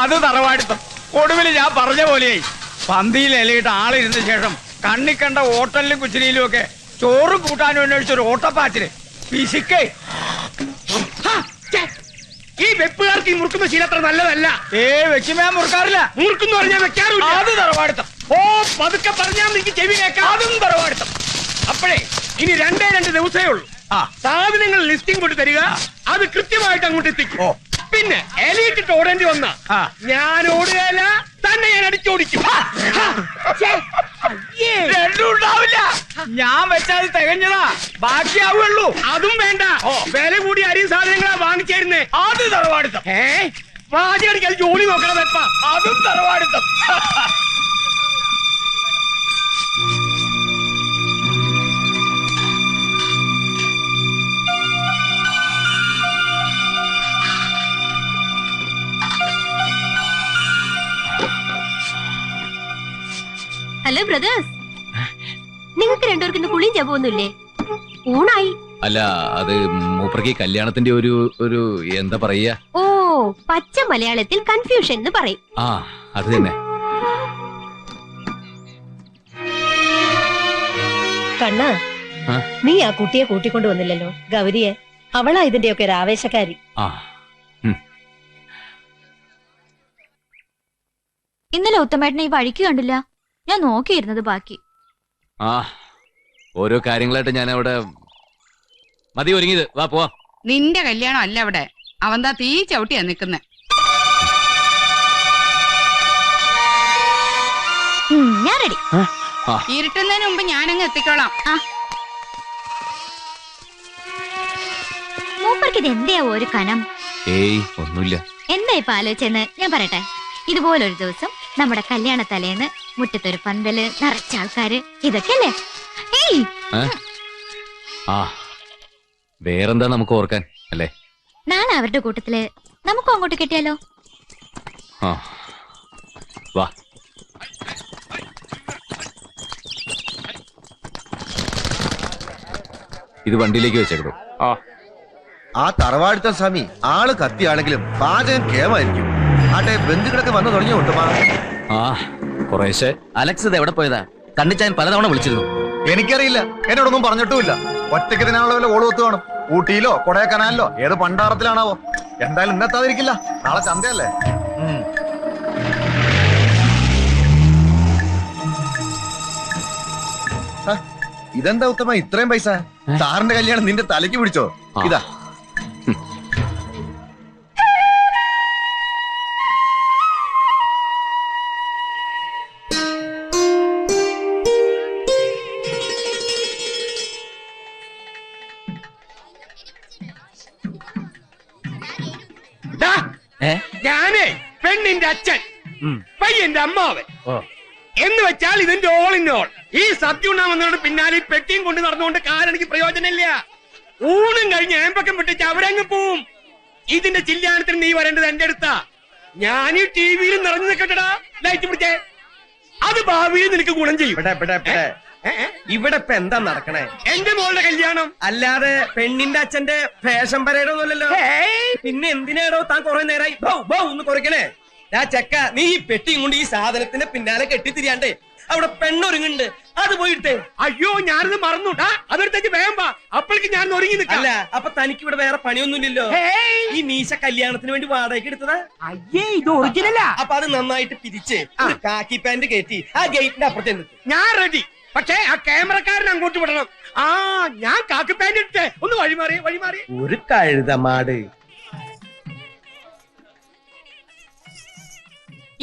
അത് തറവാടിത്തം. ഒടുവിൽ ഞാൻ പറഞ്ഞ പോലെയായി. പന്തിയിൽ ഇലയിട്ട് ആളിരുന്ന ശേഷം കണ്ണിക്കണ്ട ഹോട്ടലിലും കുച്ചിരിയിലും ഒക്കെ ചോറും കൂട്ടാനും അന്വേഷിച്ചൊരു ഓട്ടപ്പാച്ചില് പിശിക്കേ. ഈ വെപ്പുകാർക്ക് ഈ മുറുക്കുന്ന ശീലം അത്ര നല്ലതല്ല. വെക്കുമ്പോ മുറുക്കാറില്ല. മുറുക്കുന്ന പറഞ്ഞാൽ വെക്കാറില്ല. അത് തറവാടിത്തം. ഓ പതുക്കെ പറഞ്ഞാൽ എനിക്ക് ചെവി കേൾക്കാം. അതും തറവാടിത്തം. അപ്പോഴേ ഇനി 2 ദിവസമേ ഉള്ളൂ. സാധനങ്ങൾ ലിസ്റ്റിംഗ് കൊണ്ട് തരിക, അത് കൃത്യമായിട്ട് അങ്ങോട്ട് എത്തിക്കും. പിന്നെ എലിയിട്ടിട്ട് ഓടേണ്ടി വന്ന ഞാൻ ഓടുകയല്ല, തന്നെ ഞാൻ അടിച്ചോടിക്കും. ഉണ്ടാവില്ല. ഞാൻ വെച്ചാൽ തികഞ്ഞതാ, ബാക്കിയാവുള്ളൂ. അതും വേണ്ട. വില കൂടി അരിയും സാധനങ്ങളാ വാങ്ങിച്ചേരുന്നേ. അത് തറവാടിത്തം. വാചകടിക്കാതെ ജോലി നോക്കണം വെപ്പ. അതും തറവാടിത്തം. ഹലോ ബ്രദേഴ്സ്, നിങ്ങൾക്ക് രണ്ടുപേർക്ക് ഇന്ന് കുളിയും ജപമൊന്നുമില്ലേ? ഊണായി. അല്ല, അത് മൂപ്പർക്ക് കല്യാണത്തിന്റെ ഒരു എന്താ പറയാ, ഓ പച്ച മലയാളത്തിൽ കൺഫ്യൂഷൻ എന്ന് പറയും. ആ അത് തന്നെ. കണ്ണാ, നീ ആ കുട്ടിയെ കൂട്ടിക്കൊണ്ടു വന്നില്ലല്ലോ, ഗൗരിയെ. അവളാ ഇതിന്റെയൊക്കെ ഒരു ആവേശക്കാരി. ഇന്നലെ ഉത്തമേട്ടനെ ഈ വഴിക്ക് കണ്ടില്ല. ഞാൻ നോക്കിയിരുന്നത് ബാക്കി. ഓരോ കാര്യങ്ങളായിട്ട് ഞാൻ അവിടെ മതി ഒരുങ്ങിയത്. വാ പോവാ. നിന്റെ കല്യാണം അല്ല അവിടെ, അവന്താ തീ ചവിട്ടിയാ നിക്കുന്നേ. ഞാൻ റെഡി. ഇരുട്ടുന്നതിന് മുമ്പ് ഞാനങ്ങ് എത്തിക്കോളാം. മൂപ്പർക്ക് ഇത് എന്തെയാവോ ഒരു കനം? ഏയ് ഒന്നുമില്ല. എന്താ ഇപ്പൊ ആലോചിച്ചെന്ന് ഞാൻ പറയട്ടെ. ഇതുപോലൊരു ദിവസം നമ്മുടെ കല്യാണ തലേന്ന് മുറ്റത്തൊരു പന്തല്, നിറച്ച ആൾക്കാര്, ഇതൊക്കെയല്ലേ? വേറെന്താ നമുക്ക് ഓർക്കാൻ അല്ലേ? നാളെ അവരുടെ കൂട്ടത്തില് നമുക്കും അങ്ങോട്ട് കിട്ടിയാലോ? വാ. ഇത് വണ്ടിയിലേക്ക് വെച്ചേക്കോ. ആ തറവാടുത്ത സ്വാമി ആള് കത്തിയാണെങ്കിലും പാചകം കേമായിരിക്കും. ആട്ടെ, ബന്ധുക്കളൊക്കെ വന്നു തുടങ്ങിയോ? കുറേശ്ശെ. അലക്സ് ഇത് എവിടെ പോയതാ? കണ്ണിച്ചാൻ പലതവണ വിളിച്ചിരുന്നു. എനിക്കറിയില്ല, എന്നോടൊന്നും പറഞ്ഞിട്ടുമില്ല. ഒറ്റയ്ക്ക് ഇതിനാണല്ലോ വല്ല ഓള് ഒത്തു കാണും. ഊട്ടിയിലോ കൊടൈക്കനാലിലോ ഏത് പണ്ടാറത്തിലാണാവോ. എന്തായാലും ഇന്നെത്താതിരിക്കില്ല, നാളെ ചന്തയല്ലേ. ഇതെന്താ ഉത്തമ ഇത്രയും പൈസ? സാറിന്റെ കല്യാണം നിന്റെ തലയ്ക്ക് പിടിച്ചോ? ഇതാ. ഞാനേ പെണ്ണിന്റെ അച്ഛൻ, പയ്യന്റെ അമ്മാവൻ എന്ന് വെച്ചാൽ ഇതിന്റെ ഓൾ ഇൻ ഓൾ. ഈ സദ്യ ഉണ്ടാകുന്നതിനോട് പിന്നാലെ പെട്ടിയും കൊണ്ട് നടന്നുകൊണ്ട് കാരെനിക്ക് പ്രയോജനമില്ല. ഊണും കഴിഞ്ഞ് ഏമ്പക്കം വിട്ടിച്ച് അവരങ്ങ് പോവും. ഇതിന്റെ ചില്ലാനത്തിന് നീ വരേണ്ടത് എന്റെ അടുത്താ. ഞാൻ ഈ ടിവിയിൽ നിറഞ്ഞു നിൽക്കട്ടടാ. ലൈറ്റ് പിടിച്ചേ. അത് ഭാവിയിൽ നിനക്ക് ഗുണം ചെയ്യും. ഇവിടെ ഇപ്പൊ എന്താ നടക്കണേ? എന്റെ മോളുടെ കല്യാണം. അല്ലാതെ പെണ്ണിന്റെ അച്ഛന്റെ ഫാഷൻ പരേഡ് ഒന്നുമല്ലല്ലോ. പിന്നെ എന്തിനാടോ താൻ കുറെ നേരമായി ഒന്ന് കുറയ്ക്കണേ? ആ ചെക്ക, നീ ഈ പെട്ടിയും കൊണ്ട് ഈ സാധനത്തിന്റെ പിന്നാലെ കെട്ടിത്തിരിയാണ്ടേ അവിടെ പെണ്ണൊരുങ്ങുണ്ട്. അത് പോയിട്ടേ. അയ്യോ, ഞാനിത് മറന്നുട്ടാ. അതെടുത്തേക്ക് വേഗം വാ. അപ്പോഴേക്ക് ഞാൻ ഒരുങ്ങി നിൽക്കാം. അല്ല, അപ്പൊ തനിക്ക് ഇവിടെ വേറെ പണിയൊന്നുമില്ലല്ലോ. ഈ മീശ കല്യാണത്തിന് വേണ്ടി വാടകയ്ക്ക് എടുത്തതാ? അയ്യേ, ഇത് ഒറിജിനലാ. അപ്പൊ അത് നന്നായിട്ട് പിരിച്ച് ഒരു കാക്കി പാന്റ് കയറ്റി ആ ഗേറ്റിന്റെ അപ്പുറത്ത് നിൽക്കും. ഞാൻ റെഡി. പക്ഷേ ആ ക്യാമറക്കാരൻ അങ്ങോട്ട് വിടണം. ഞാൻ കാക്കി പാന്റ് ഇട്ടേ. ഒന്ന് വഴിമാറി. ഒരു കഴുതമാട്.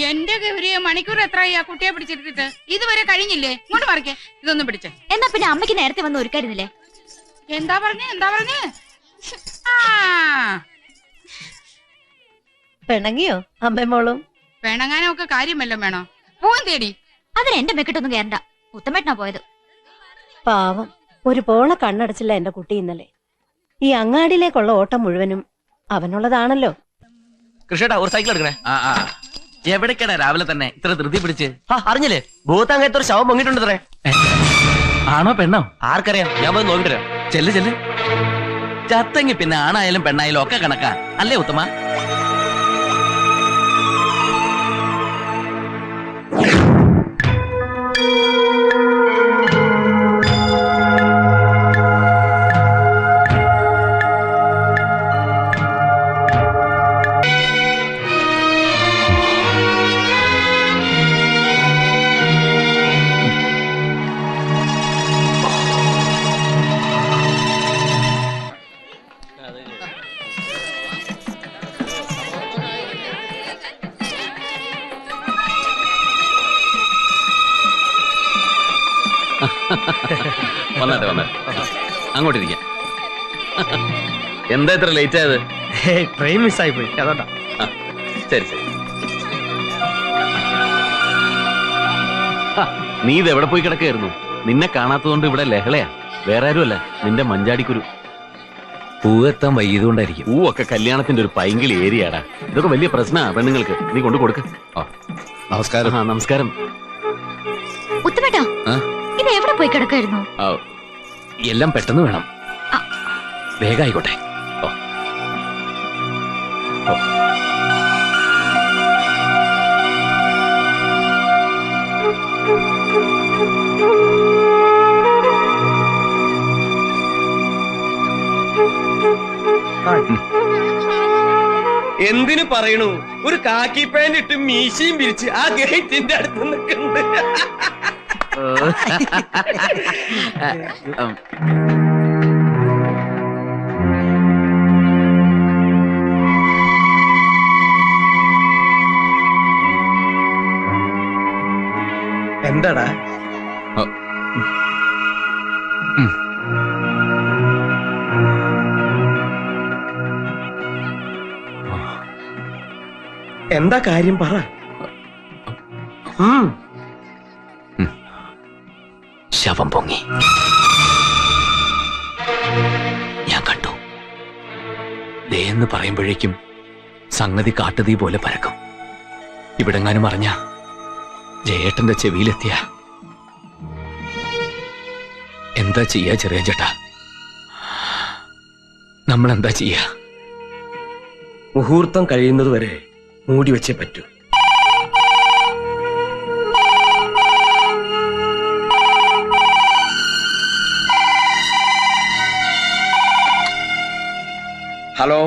എന്റെ ഗൗരിയെ മണിക്കൂർ എത്രയാ കുട്ടിയെ പിടിച്ചിരുത്തിട്ട്? ഇതുവരെ കഴിഞ്ഞില്ലേ? ഇങ്ങോട്ട് മറിക്കേ, ഇതൊന്നും പിടിച്ചേ. എന്നാ പിന്നെ അമ്മയ്ക്ക് നേരത്തെ വന്ന് ഒരുക്കായിരുന്നില്ലേ? എന്താ പറഞ്ഞേ? പിണങ്ങിയോ അമ്മേമോളും? പിണങ്ങാനൊക്കെ കാര്യമല്ലോ വേണോ? പൂവൻ തേടി. അതിന് എന്റെ മെക്കിട്ടൊന്നും കേറണ്ട. ഉത്തമേട്ടനാ പോയത്. പാവം, ഒരു പോള കണ്ണടച്ചില്ല എന്റെ കുട്ടി ഇന്നലെ. ഈ അങ്ങാടിയിലേക്കുള്ള ഓട്ടം മുഴുവനും അവനുള്ളതാണല്ലോ. കൃഷ്ണേട്ടാ, ഒരു സൈക്കിൾ എടുക്കണേ. എവിടേക്കാണ് രാവിലെ തന്നെ ഇത്ര ധൃതി പിടിച്ച്? അറിഞ്ഞില്ലേ, ഭൂതാങ്കത്തൊരു ശവം പൊങ്ങിട്ടുണ്ടത്രേ. ആണോ പെണ്ണോ ആർക്കറിയാം? ഞാൻ പോയി നോക്കിട്ട് ചെല്ല്. ചത്തെങ്കി പിന്നെ ആണായാലും പെണ്ണായാലും ഒക്കെ കണക്കാ അല്ലേ ഉത്തമ? വന്നാട്ടെ വന്നാട്ടെ, അങ്ങോട്ടിരിക്കാം. എന്താ ഇത്ര ലേറ്റ് ആയത്? ട്രെയിൻ മിസ്സായി പോയി അതോട്ടാ. ശരി ശരി. നീ ഇത് എവിടെ പോയി കിടക്കായിരുന്നു? നിന്നെ കാണാത്തതുകൊണ്ട് ഇവിടെ ലഹളയാ, വേറെ ആരുമല്ല, നിന്റെ മഞ്ചാടിക്കുരു. പൂവെത്താൻ വൈകിയതുകൊണ്ടായിരിക്കും. പൂവൊക്കെ കല്യാണത്തിന്റെ ഒരു പൈങ്കിളി ഏരിയടാ. ഇതൊക്കെ വലിയ പ്രശ്നമാ പെണ്ണുങ്ങൾക്ക്. നീ കൊണ്ടു കൊടുക്ക്. നമസ്കാരം. നമസ്കാരം. ഉത്തമേട്ടാ, ഇത് എവിടെ പോയി കിടക്കായിരുന്നു? എല്ലാം പെട്ടെന്ന് വേണം, വേഗം ആയിക്കോട്ടെ. എന്തിനു പറയണു, ഒരു കാക്കി പാന്റ് ഇട്ട് മീശയും പിരിച്ച് ആ ഗേറ്റിന്റെ അടുത്ത് നിൽക്കുന്നുണ്ട്. എന്താടാ? എന്താ കാര്യം പറ. ശവം പൊങ്ങി, ഞാൻ കണ്ടു. ദയെന്ന് പറയുമ്പോഴേക്കും സംഗതി കാട്ടുതീ പോലെ പരക്കും. ഇവിടെങ്ങാനും അറിഞ്ഞ ജയേട്ടന്റെ ചെവിയിലെത്തിയ എന്താ ചെയ്യാ ചെറിയ ചേട്ടാ? നമ്മളെന്താ ചെയ്യാ? മുഹൂർത്തം കഴിയുന്നത് വരെ മൂടി വെച്ചേ പറ്റൂ. ഹലോ.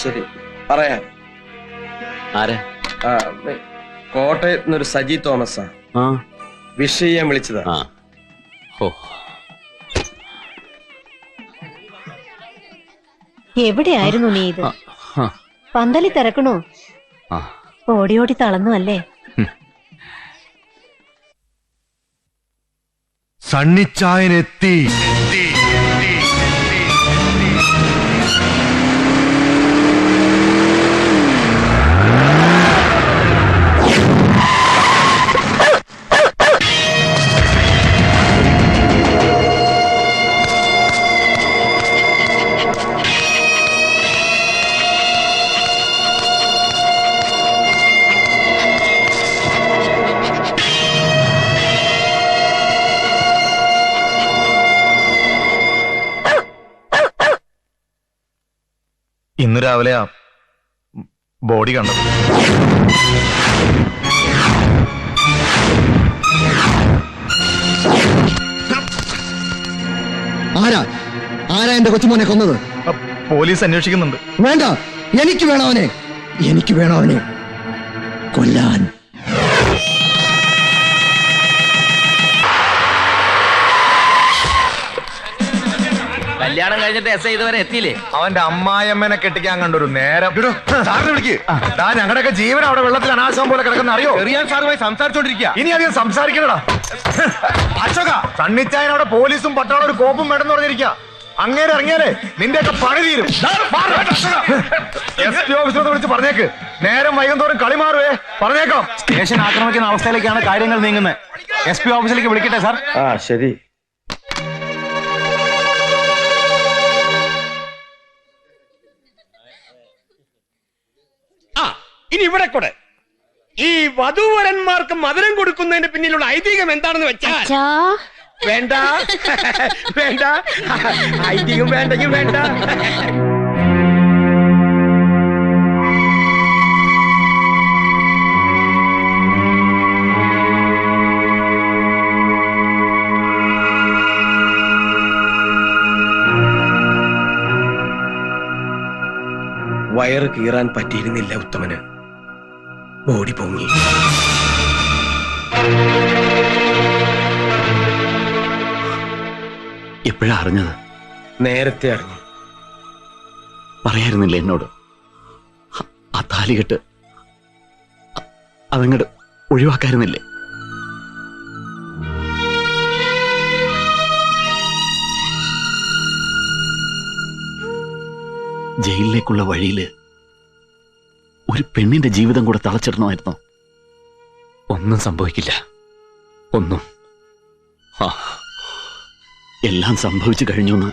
ശരി, പറയാം. ആരാ? കോട്ടയത്ത് നിന്നൊരു സജി തോമസാ. വിഷ് ചെയ്യാൻ വിളിച്ചതാ. എവിടെയായിരുന്നു നീ? ഇത് പന്തലി തിരക്കണോ? ഓടി ഓടി തളർന്നു അല്ലേ? സണ്ണിച്ചായനെത്തി. ഇന്ന് രാവിലെ ആ ബോഡി കണ്ടത്. ആരാ എന്റെ കൊച്ചുമോനെ കൊന്നത്? പോലീസ് അന്വേഷിക്കുന്നുണ്ട്. വേണ്ട, എനിക്ക് വേണവനെ, എനിക്ക് വേണവനെ കൊല്ലാൻ. കല്യാണം കഴിഞ്ഞിട്ട് എസ് ഇതുവരെ എത്തിയില്ലേ? അവന്റെ അമ്മായിയമ്മനെ കെട്ടിക്കാൻ കണ്ടൊരു നേരം. സാറിനെ വിളിക്ക്. ഞങ്ങളുടെയൊക്കെ ജീവൻ അവിടെ വെള്ളത്തിൽ അനാശം പോലെ കിടക്കുന്ന അറിയോ? സാറുമായി സംസാരിച്ചോണ്ടിരിക്കുക. ഇനി അധികം സംസാരിക്കണടാ. അശോക, സണ്ണിച്ചായൻ അവിടെ പോലീസും പട്ടാളം ഒരു കോപ്പും വേണമെന്ന് പറഞ്ഞിരിക്കുക. അങ്ങേരെ ഇറങ്ങിയാലേ നിന്റെയൊക്കെ പണി തീരും. SP ഓഫീസറോട് വിളിച്ച് പറഞ്ഞേക്ക്. നേരം വൈകുന്നോറും കളി മാറുവേ. പറഞ്ഞേക്കാം. സ്റ്റേഷൻ ആക്രമിക്കുന്ന അവസ്ഥയിലേക്കാണ് കാര്യങ്ങൾ നീങ്ങുന്നത്. SP ഓഫീസിലേക്ക് വിളിക്കട്ടെ സാർ? ശരി. ഇനി ഇവിടെ കൂടെ ഈ വധൂവരന്മാർക്ക് മധുരം കൊടുക്കുന്നതിന് പിന്നിലുള്ള ഐതിഹ്യം എന്താണെന്ന് വെച്ചാൽ വേണ്ട വേണ്ട, ഐതിഹ്യം വേണ്ടെങ്കിൽ വേണ്ട. വയറ് കീറാൻ പറ്റിയിരുന്നില്ല ഉത്തമന്. ബോഡി പൊങ്ങി. എപ്പോഴാ അറിഞ്ഞത്? നേരത്തെ അറിഞ്ഞു. പറയായിരുന്നില്ല എന്നോട്? ആ താലികെട്ട് അതങ്ങട് ഒഴിവാക്കായിരുന്നില്ലേ? ജയിലിലേക്കുള്ള വഴിയില് ഒരു പെണ്ണിന്റെ ജീവിതം കൂടെ തളച്ചിടണമായിരുന്നോ? ഒന്നും സംഭവിക്കില്ല, ഒന്നും. ആ, എല്ലാം സംഭവിച്ചു കഴിഞ്ഞു എന്ന്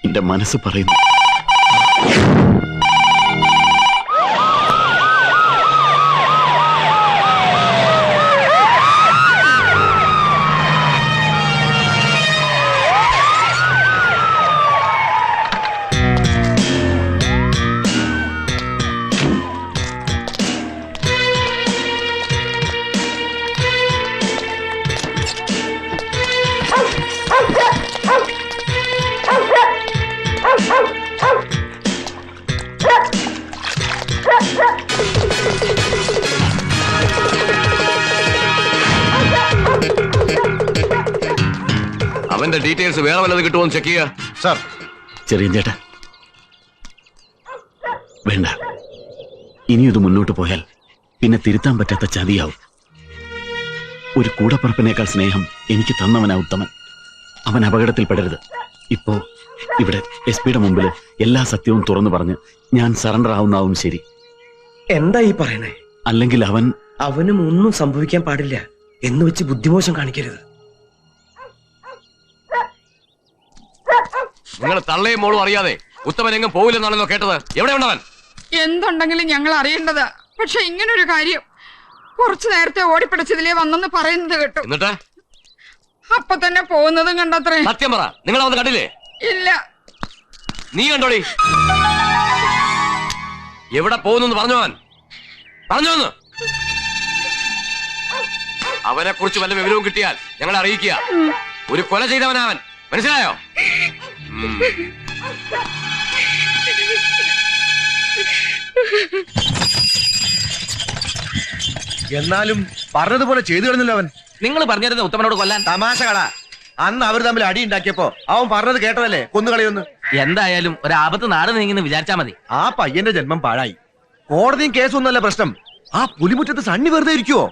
എന്റെ മനസ്സ് പറയുന്നു. അവന്റെ ഡീറ്റെയിൽസ് വേറെ വല്ലത് കിട്ടുമോ ചെക്ക് ചെയ്യുക. സാർ. ചെറിയ ചേട്ടാ, വേണ്ട. ഇനിയത് മുന്നോട്ട് പോയാൽ പിന്നെ തിരുത്താൻ പറ്റാത്ത ചതിയാവും. ഒരു കൂടപ്പറപ്പിനേക്കാൾ സ്നേഹം എനിക്ക് തന്നവനാ ഉത്തമൻ. അവൻ അപകടത്തിൽപ്പെടരുത്. ഇപ്പോ ഇവിടെ SP മുമ്പിൽ എല്ലാ സത്യവും തുറന്നു പറഞ്ഞ് ഞാൻ സറണ്ടർ ആവുന്നാവും ശരി. എന്താ ഈ പറയണേ? അല്ലെങ്കിൽ അവനും ഒന്നും സംഭവിക്കാൻ പാടില്ല എന്ന് വെച്ച് ബുദ്ധിമോശം കാണിക്കരുത്. നിങ്ങൾ തള്ളയും മോളും അറിയാതെ ഉത്തമൻ എങ്ങും പോവില്ലെന്നാണല്ലോ കേട്ടത്. എവിടെ ഉണ്ടവൻ? എന്തുണ്ടെങ്കിലും ഞങ്ങൾ അറിയേണ്ടതാ. പക്ഷെ ഇങ്ങനൊരു കാര്യം കുറച്ചു നേരത്തെ ഓടിപ്പിടിച്ചതിലേ വന്നെന്ന് പറയുന്നത് കേട്ടു. എന്നിട്ട് അപ്പൊ തന്നെ പോകുന്നതും കണ്ടത്രേ. സത്യം പറ, നിങ്ങൾ അവന്ന് കണ്ടില്ലേ? ഇല്ല. നീ കണ്ടോടി? എവിടെ പോകുന്നു പറഞ്ഞവൻ പറഞ്ഞോന്ന്. അവനെ കുറിച്ച് വല്ല വിവരവും കിട്ടിയാൽ ഞങ്ങളെ അറിയിക്കുക. ഒരു കൊല ചെയ്തവനവൻ, മനസ്സിലായോ? എന്നാലും പറഞ്ഞതുപോലെ ചെയ്തു കഴിഞ്ഞല്ലോ അവൻ. നിങ്ങൾ പറഞ്ഞിരുന്ന ഉത്തമനോട് കൊല്ലാൻ. തമാശ കള. അന്ന് അവർ തമ്മിൽ അടി ഉണ്ടാക്കിയപ്പോ അവൻ പറഞ്ഞത് കേട്ടതല്ലേ കൊന്നുകളയൊന്ന്. എന്തായാലും ഒരു ആപത്ത് നാട് നീങ്ങുന്ന വിചാരിച്ചാ മതി. ആ പയ്യന്റെ ജന്മം പാഴായി. കോടതിയും കേസൊന്നുമല്ല പ്രശ്നം. ആ പുലിമുറ്റത്ത് സണ്ണി വെറുതെ ഇരിക്കുവോ?